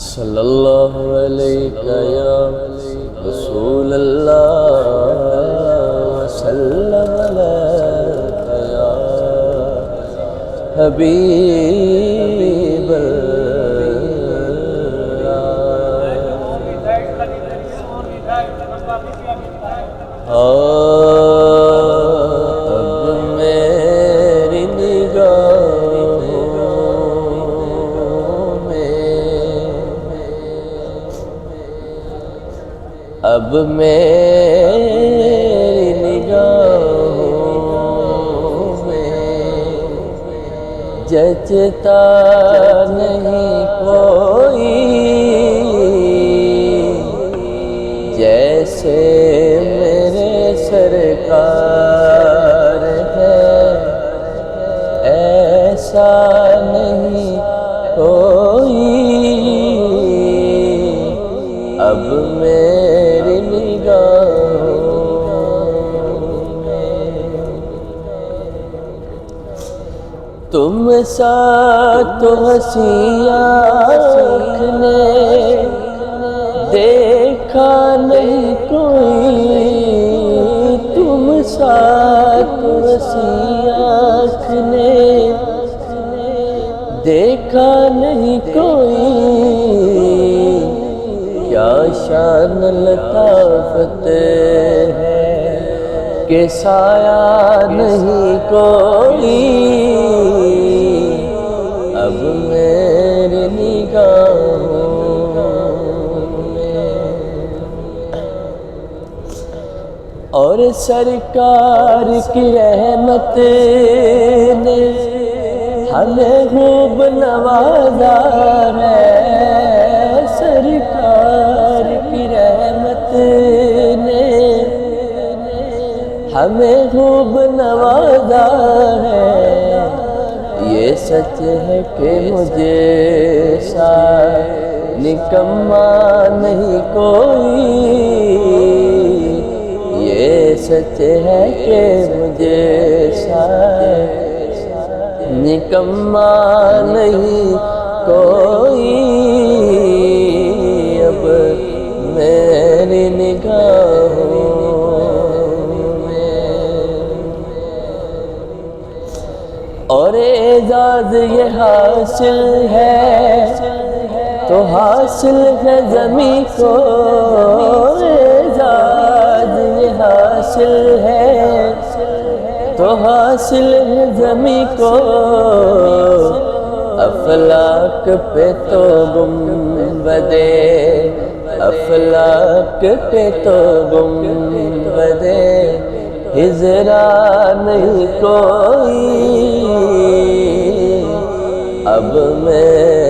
सल्लल्लाहु अलैका या रसूल अल्लाह, सल्लम अलैका या हबीब अब मेरी निगाहों में, अब मेरी निगाहों में जचता नहीं कोई, जैसे मेरे सरकार है ऐसा नहीं कोई। अब मेरी निगाहों में तुम सा तो हंसी आँख ने देखा नहीं कोई, तुम सा तो हंसी आँख ने देखा नहीं कोई। क्या शान लताफत है कि साया नहीं कोई। अब मेरी निगाहों में और सरकार की रहमत ने हमें खूब नवाजा है। सरकार की रहमत ने हमें खूब नवाजा है। ये सच है कि मुझे सा निकम्मा नहीं कोई। ये सच है कि मुझे सा निकम्मा नहीं कोई। अब मेरी निगाहों में और एजाज़ ये हासिल है तो हासिल है ज़मी को। एजाज़ ये हासिल है तो हासिल है ज़मी को। अफलाक पे तो गुंबदे, अफलाक पे तो गुंबदे हिजरा नहीं कोई। अब मैं